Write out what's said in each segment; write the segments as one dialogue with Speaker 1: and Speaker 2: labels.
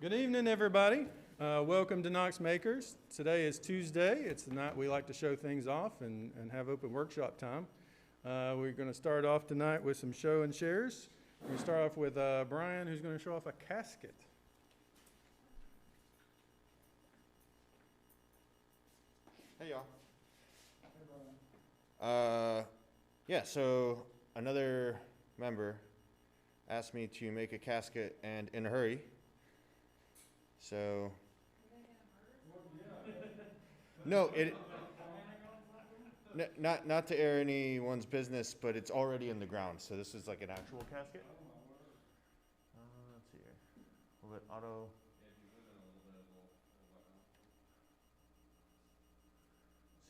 Speaker 1: Good evening, everybody. Welcome to Knox Makers. Today is Tuesday. It's the night we like to show things off and have open workshop time. We're going to start off tonight with some show and shares. We're going to start off with Brian, who's going to show off a casket.
Speaker 2: Hey, y'all. Yeah, so another member asked me to make a casket and in a hurry. So, no, not to air anyone's business, but it's already in the ground. So this is like an actual casket. Let's see here. A little bit auto.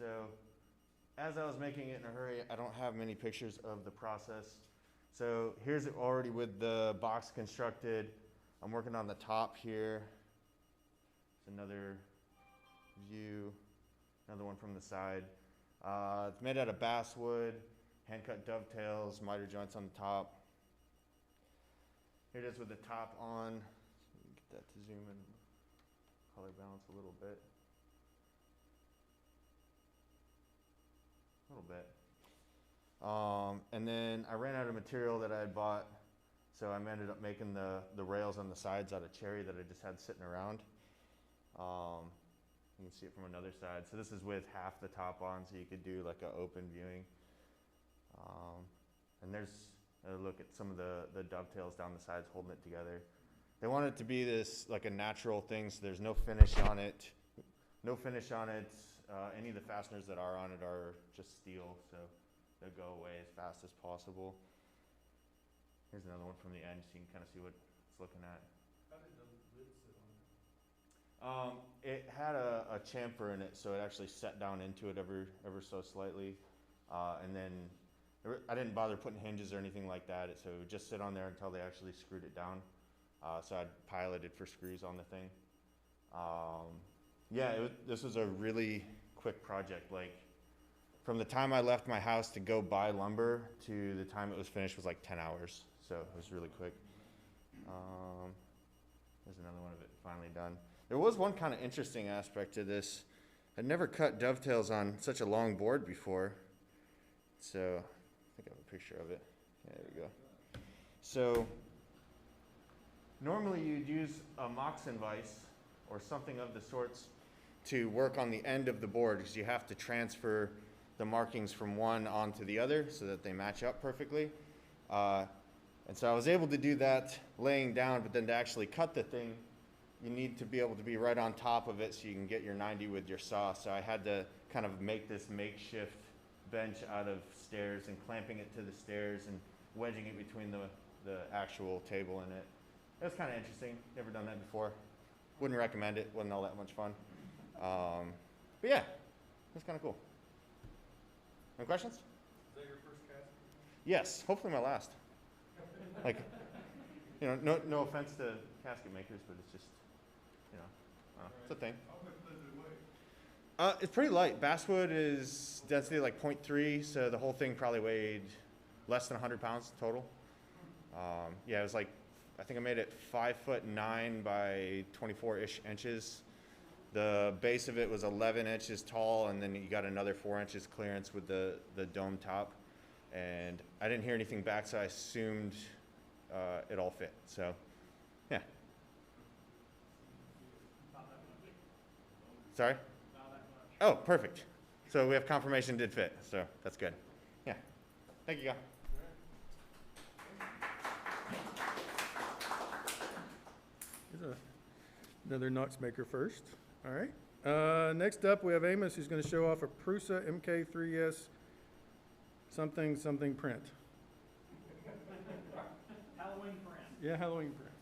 Speaker 2: So, as I was making it in a hurry, I don't have many pictures of the process. So here's it already with the box constructed. I'm working on the top here. It's another view, another one from the side. It's made out of basswood, hand-cut dovetails, miter joints on the top. Here it is with the top on. Get that to zoom in, color balance a little bit. And then I ran out of material that I had bought, so I ended up making the rails on the sides out of cherry that I just had sitting around. You can see it from another side. So this is with half the top on, so you could do like an open viewing. And there's a look at some of the dovetails down the sides holding it together. They want it to be this like a natural thing, so there's no finish on it. No finish on it. Any of the fasteners that are on it are just steel, so they'll go away as fast as possible. Here's another one from the end, so you can kind of see what it's looking at.
Speaker 1: How did the lid sit on it?
Speaker 2: It had a chamfer in it, so it actually set down into it ever so slightly. And then I didn't bother putting hinges or anything like that, so it would just sit on there until they actually screwed it down. So I'd piloted for screws on the thing. Yeah, this was a really quick project. Like, from the time I left my house to go buy lumber to the time it was finished was like 10 hours. So it was really quick. There's another one of it finally done. There was one kind of interesting aspect to this. I'd never cut dovetails on such a long board before. So I think I have a picture of it. Yeah, there we go. So normally you'd use a Moxon vise or something of the sorts to work on the end of the board, because you have to transfer the markings from one onto the other so that they match up perfectly. And so I was able to do that laying down, but then to actually cut the thing, you need to be able to be right on top of it so you can get your 90 with your saw. So I had to kind of make this makeshift bench out of stairs and clamping it to the stairs and wedging it between the actual table and it. It was kind of interesting. Never done that before. Wouldn't recommend it. Wasn't all that much fun. But yeah, that's kind of cool. Any questions?
Speaker 1: Is that your first casket?
Speaker 2: Yes, hopefully my last. Like, you know, no offense to casket makers, but it's just, you know, it's a thing.
Speaker 1: How much does it weigh?
Speaker 2: It's pretty light. Basswood is density like 0.3, so the whole thing probably weighed less than 100 pounds total. Yeah, it was like, I think I made it 5'9" by 24-ish inches. The base of it was 11 inches tall, and then you got another 4 inches clearance with the dome top. And I didn't hear anything back, so I assumed it all fit. So, yeah. Sorry? Oh, perfect. So we have confirmation it did fit, so that's good. Yeah. Thank you, guys.
Speaker 1: Here's another Knox Maker first. All right. Next up, we have Amos, who's going to show off a Prusa MK3S something print.
Speaker 3: Halloween print.
Speaker 1: Yeah, Halloween print.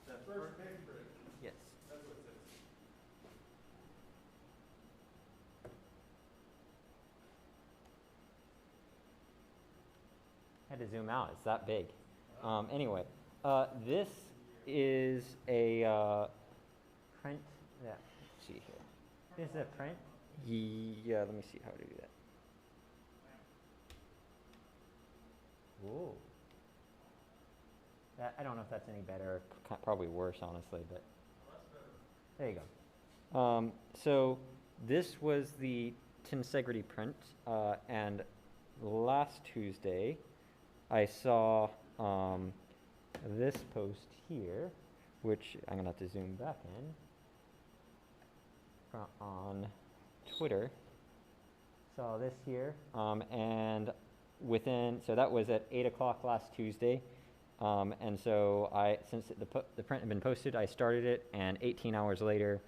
Speaker 3: That's
Speaker 1: First page print.
Speaker 3: Yes.
Speaker 1: That's what it says.
Speaker 3: Had to zoom out. It's that big. Anyway, this is a print. Yeah. Let's see here. This is a print. Yeah. Let me see how to do that. Whoa. I don't know if that's any better, probably worse, honestly, but there you go. So this was the tensegrity print, and last Tuesday I saw this post here, which I'm gonna have to zoom back in, on Twitter. Saw this here, and so that was at 8 o'clock last Tuesday. And so since the print had been posted, I started it, and 18 hours later,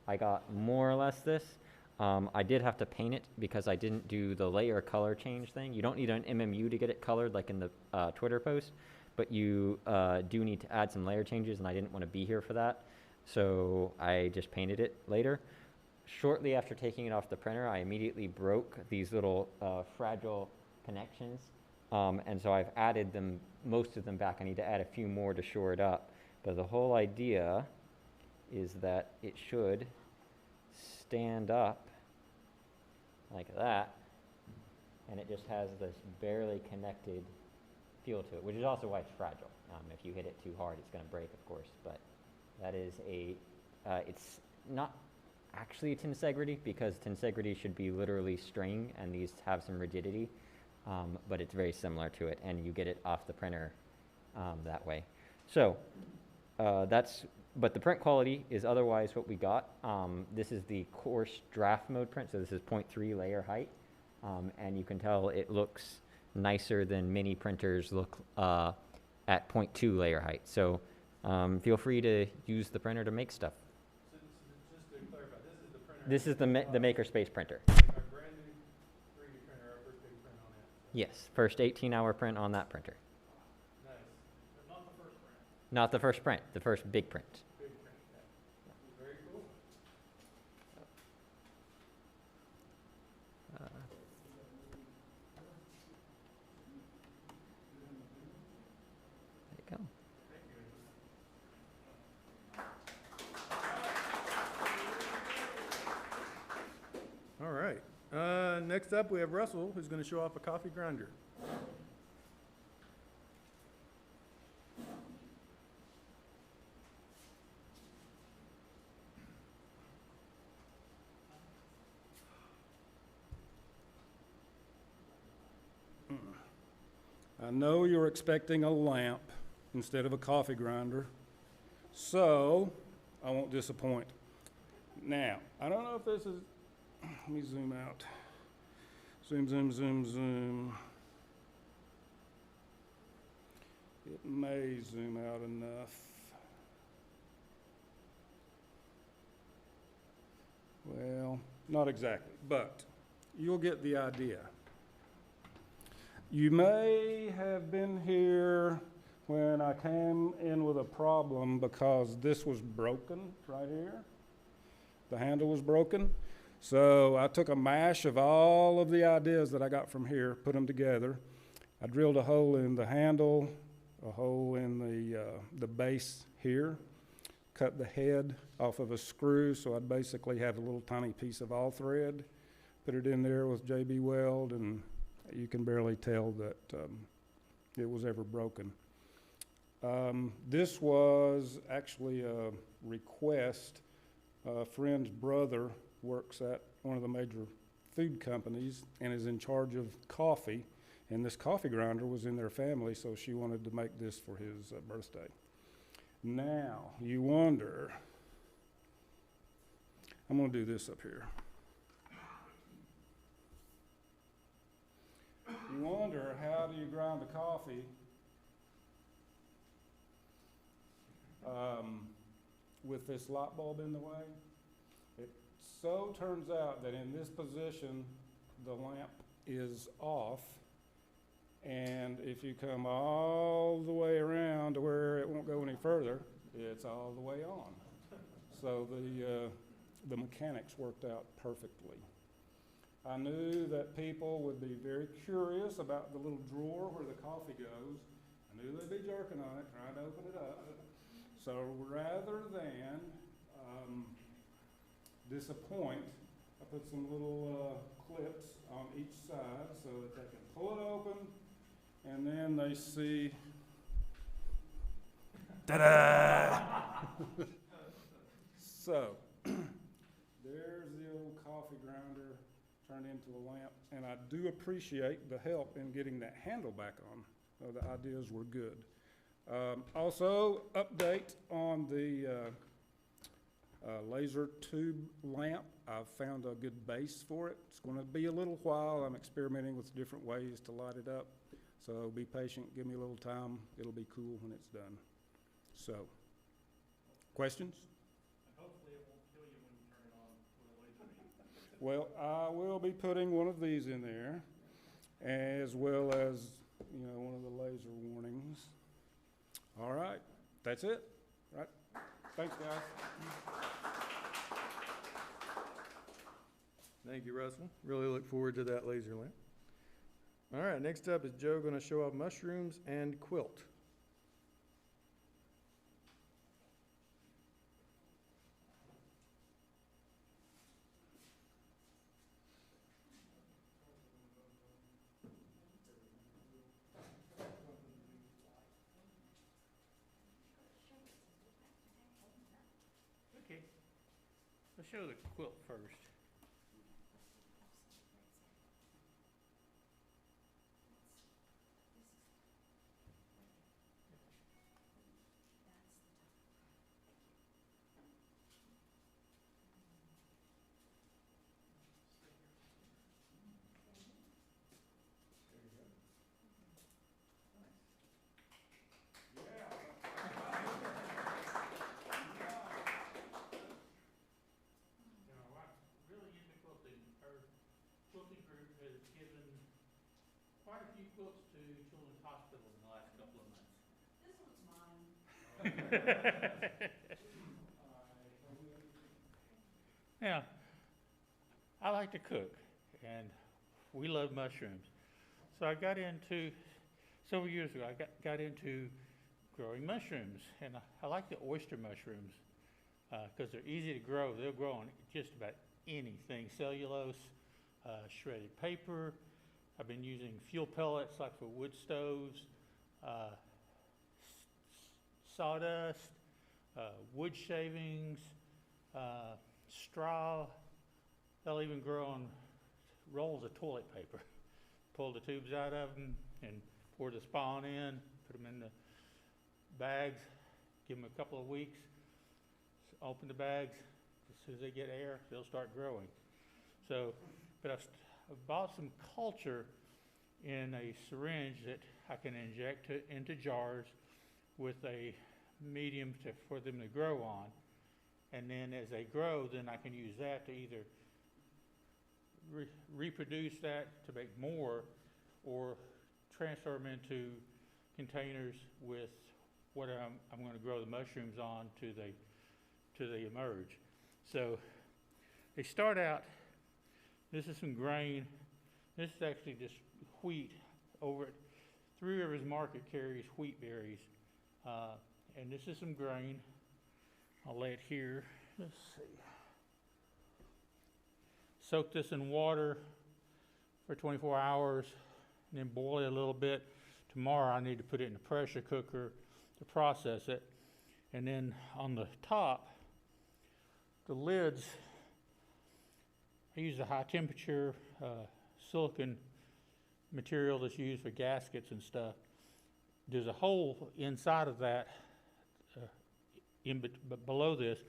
Speaker 3: I got more or less this. I did have to paint it because I didn't do the layer color change thing. You don't need an MMU to get it colored like in the Twitter post, but you do need to add some layer changes, and I didn't want to be here for that. So I just painted it later. Shortly after taking it off the printer, I immediately broke these little fragile connections. And so I've added most of them back. I need to add a few more to shore it up. But the whole idea is that it should stand up like that, and it just has this barely connected feel to it, which is also why it's fragile. If you hit it too hard, it's going to break, of course. But that is it's not actually a tensegrity, because tensegrity should be literally string, and these have some rigidity. But it's very similar to it, and you get it off the printer that way. So but the print quality is otherwise what we got. This is the coarse draft mode print, so this is 0.3 layer height, and you can tell it looks nicer than mini printers look at 0.2 layer height. So feel free to use the printer to make stuff.
Speaker 1: So just to clarify, this is the printer.
Speaker 3: This is the Makerspace printer.
Speaker 1: Our brand new 3D printer, our first big print on it.
Speaker 3: Yes, first 18-hour print on that printer.
Speaker 1: Nice. But not the first print.
Speaker 3: Not the first print, the first big print.
Speaker 1: Big print, yeah. Very cool.
Speaker 3: There you go.
Speaker 1: All right. Next up, we have Russell, who's going to show off a coffee grinder.
Speaker 4: I know you're expecting a lamp instead of a coffee grinder, so I won't disappoint. Now, I don't know if this is, let me zoom out. Zoom, zoom, zoom, zoom. It may zoom out enough. Well, not exactly, but you'll get the idea. You may have been here when I came in with a problem because this was broken right here. The handle was broken. So I took a mash of all of the ideas that I got from here, put them together. I drilled a hole in the handle, a hole in the base here, cut the head off of a screw, so I'd basically have a little tiny piece of all thread, put it in there with JB Weld, and you can barely tell that it was ever broken. This was actually a request. A friend's brother works at one of the major food companies and is in charge of coffee, and this coffee grinder was in their family, so she wanted to make this for his birthday. Now, you wonder, I'm going to do this up here. You wonder, how do you grind the coffee with this light bulb in the way? It so turns out that in this position, the lamp is off, and if you come all the way around to where it won't go any further, it's all the way on. So the mechanics worked out perfectly. I knew that people would be very curious about the little drawer where the coffee goes. I knew they'd be jerking on it, trying to open it up. So rather than disappoint, I put some little clips on each side so that they can pull it open, and then they see
Speaker 1: Ta-da!
Speaker 4: So, there's the old coffee grinder turned into a lamp, and I do appreciate the help in getting that handle back on. The ideas were good. Also, update on the laser tube lamp. I've found a good base for it. It's going to be a little while. I'm experimenting with different ways to light it up. So be patient, give me a little time. It'll be cool when it's done. So, questions?
Speaker 5: Hopefully it won't kill you when you turn it on with a laser beam.
Speaker 4: Well, I will be putting one of these in there, as well as, you know, one of the laser warnings. All right, that's it. Right. Thanks, guys.
Speaker 1: Thank you, Russell. Really look forward to that laser lamp. All right, next up is Joe going to show off mushrooms and quilt.
Speaker 5: Okay, let's show the quilt first. Quilting group has given quite a few quilts to Children's Hospital in the last couple of months.
Speaker 6: This one's mine.
Speaker 5: Now, I like to cook, and we love mushrooms. So I got into, several years ago, I got into growing mushrooms, and I like the oyster mushrooms because they're easy to grow. They'll grow on just about anything, cellulose, shredded paper. I've been using fuel pellets like for wood stoves, sawdust, wood shavings, straw. They'll even grow on rolls of toilet paper. Pull the tubes out of them and pour the spawn in, put them in the bags, give them a couple of weeks, open the bags. As soon as they get air, they'll start growing. So, but I've bought some culture in a syringe that I can inject into jars with a medium for them to grow on. And then as they grow, then I can use that to either reproduce that to make more, or transfer them into containers with what I'm going to grow the mushrooms on to they emerge. So they start out. This is some grain. This is actually just wheat. Over at Three Rivers Market carries wheat berries, and this is some grain. I'll lay it here. Let's see. Soak this in water for 24 hours, and then boil it a little bit. Tomorrow I need to put it in a pressure cooker to process it. And then on the top, the lids, I use a high temperature silicon material that's used for gaskets and stuff. There's a hole inside of that, below this,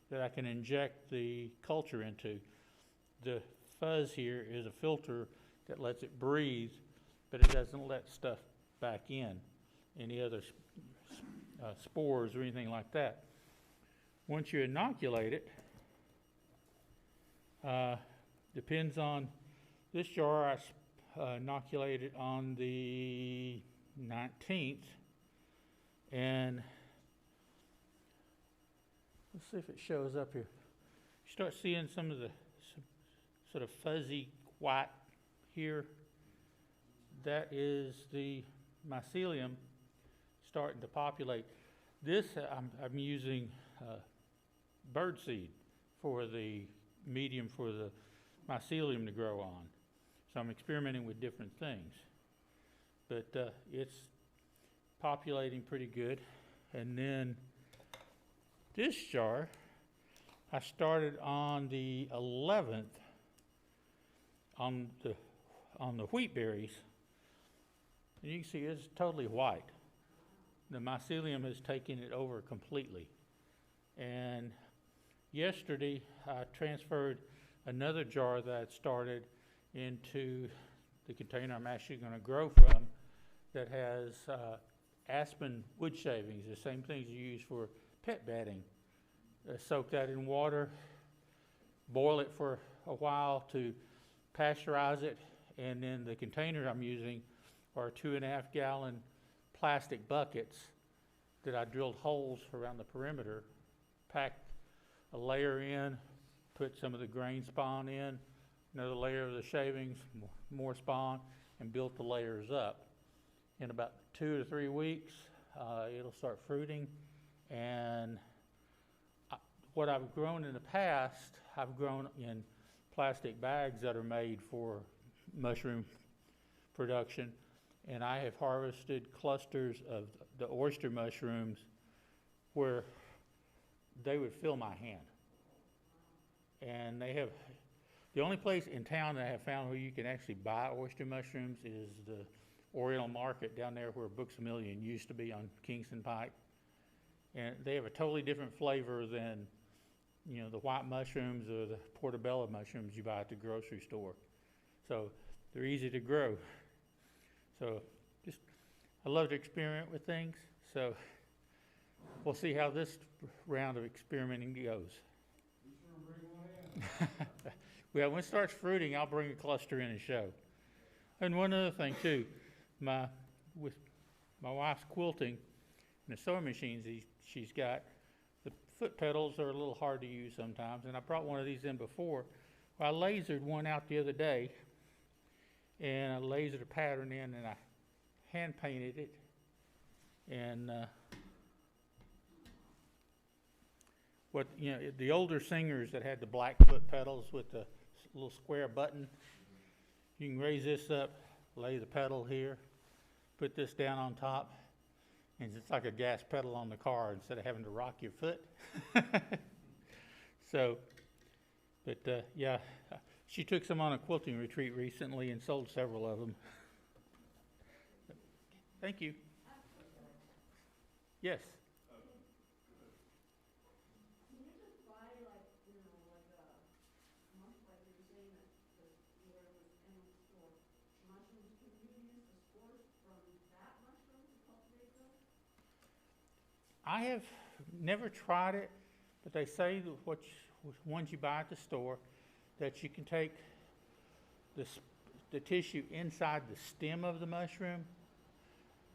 Speaker 5: that I can inject the culture into. The fuzz here is a filter that lets it breathe, but it doesn't let stuff back in, any other spores or anything like that. Once you inoculate it, depends on this jar. I inoculated on the 19th, and let's see if it shows up here. You start seeing some of the sort of fuzzy white here. That is the mycelium starting to populate. This I'm using birdseed for the medium for the mycelium to grow on. So I'm experimenting with different things. But it's populating pretty good. And then this jar, I started on the 11th on the wheat berries. And you can see it's totally white. The mycelium has taken it over completely. And yesterday, I transferred another jar that I'd started into the container I'm actually going to grow from that has aspen wood shavings, the same things you use for pet bedding. Soak that in water, boil it for a while to pasteurize it, and then the container I'm using are 2.5 gallon plastic buckets that I drilled holes around the perimeter, packed a layer in, put some of the grain spawn in, another layer of the shavings, more spawn, and built the layers up. In about 2 to 3 weeks, it'll start fruiting. And what I've grown in the past, I've grown in plastic bags that are made for mushroom production. And I have harvested clusters of the oyster mushrooms where they would fill my hand. And they have, the only place in town that I have found where you can actually buy oyster mushrooms is the Oriental Market down there where Books A Million used to be on Kingston Pike. And they have a totally different flavor than, you know, the white mushrooms or the portobello mushrooms you buy at the grocery store. So they're easy to grow. So just, I love to experiment with things. So we'll see how this round of experimenting goes. Well, when it starts fruiting, I'll bring a cluster in and show. And one other thing too, with my wife's quilting and the sewing machines she's got, the foot pedals are a little hard to use sometimes, and I brought one of these in before. Well, I lasered one out the other day, and I lasered a pattern in, and I hand painted it, and what, you know, the older singers that had the black foot pedals with the little square button, you can raise this up, lay the pedal here, put this down on top, and it's like a gas pedal on the car instead of having to rock your foot. So, but yeah, she took some on a quilting retreat recently and sold several of them. Thank you. Yes. I have never tried it, but they say that ones you buy at the store, that you can take the tissue inside the stem of the mushroom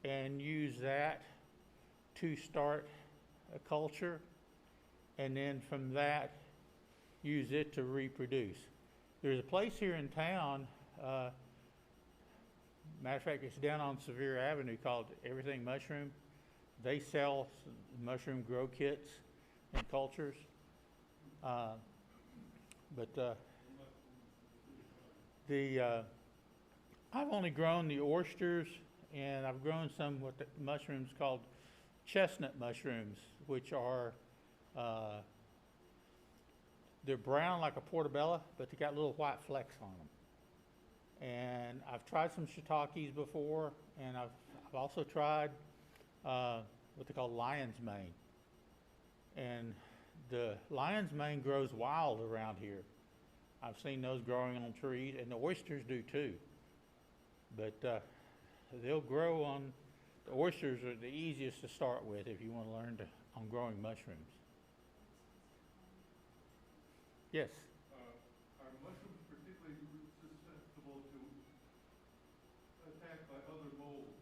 Speaker 5: and use that to start a culture, and then from that use it to reproduce. There's a place here in town, matter of fact, it's down on Sevier Avenue, called Everything Mushroom. They sell mushroom grow kits and cultures, but I've only grown the oysters, and I've grown some what the mushrooms called chestnut mushrooms, which are they're brown like a portobello, but they got little white flecks on them. And I've tried some shiitakes before, and I've also tried what they call lion's mane. And the lion's mane grows wild around here. I've seen those growing on trees, and the oysters do too. But they'll grow on, the oysters are the easiest to start with if you want to learn on growing mushrooms. Yes?
Speaker 6: Are mushrooms particularly susceptible to attack by other molds?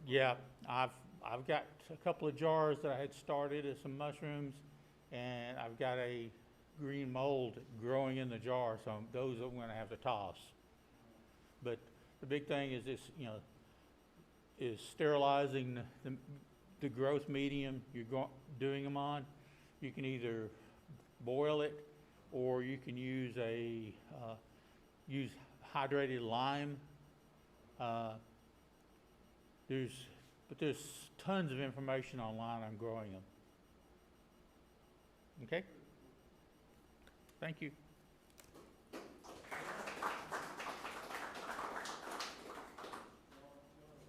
Speaker 5: Yeah, I've got a couple of jars that I had started as some mushrooms, and I've got a green mold growing in the jar, so those I'm going to have to toss. But the big thing is this, you know, is sterilizing the growth medium you're doing them on. You can either boil it, or you can use use hydrated lime. There's But there's tons of information online on growing them. Okay? Thank you.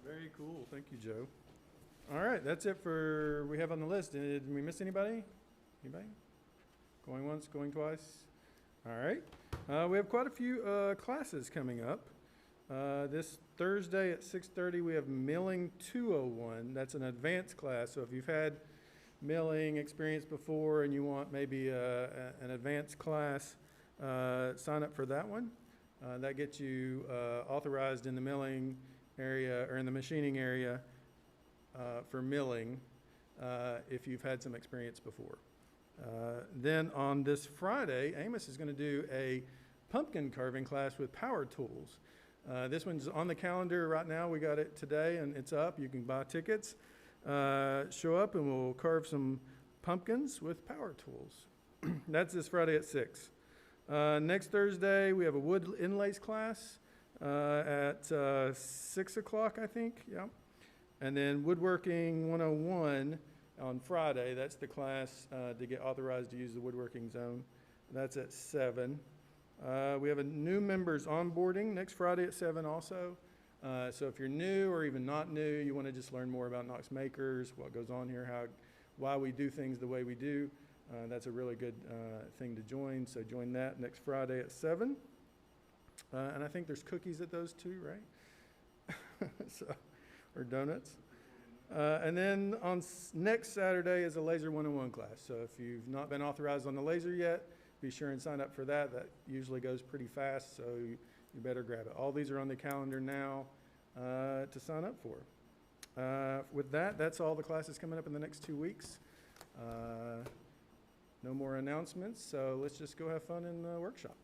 Speaker 1: Very cool. Thank you, Joe. All right, that's it for we have on the list. Did we miss anybody? Anybody? Going once, going twice? All right. We have quite a few classes coming up. This Thursday at 6:30, we have Milling 201. That's an advanced class. So if you've had milling experience before and you want maybe an advanced class, sign up for that one. That gets you authorized in the milling area or in the machining area for milling if you've had some experience before. Then on this Friday, Amos is going to do a pumpkin carving class with power tools. This one's on the calendar right now. We got it today and it's up. You can buy tickets. Show up and we'll carve some pumpkins with power tools. That's this Friday at 6. Next Thursday, we have a wood inlays class at 6 o'clock, I think. Yeah. And then Woodworking 101 on Friday. That's the class to get authorized to use the woodworking zone. That's at 7. We have a new members onboarding next Friday at 7 also. So if you're new or even not new, you want to just learn more about Knox Makers, what goes on here, why we do things the way we do, that's a really good thing to join. So join that next Friday at 7. And I think there's cookies at those too, right? Or donuts. And then on next Saturday is a Laser 101 class. So if you've not been authorized on the laser yet, be sure and sign up for that. That usually goes pretty fast, so you better grab it. All these are on the calendar now to sign up for. With that, that's all the classes coming up in the next 2 weeks. No more announcements, so let's just go have fun in the workshop.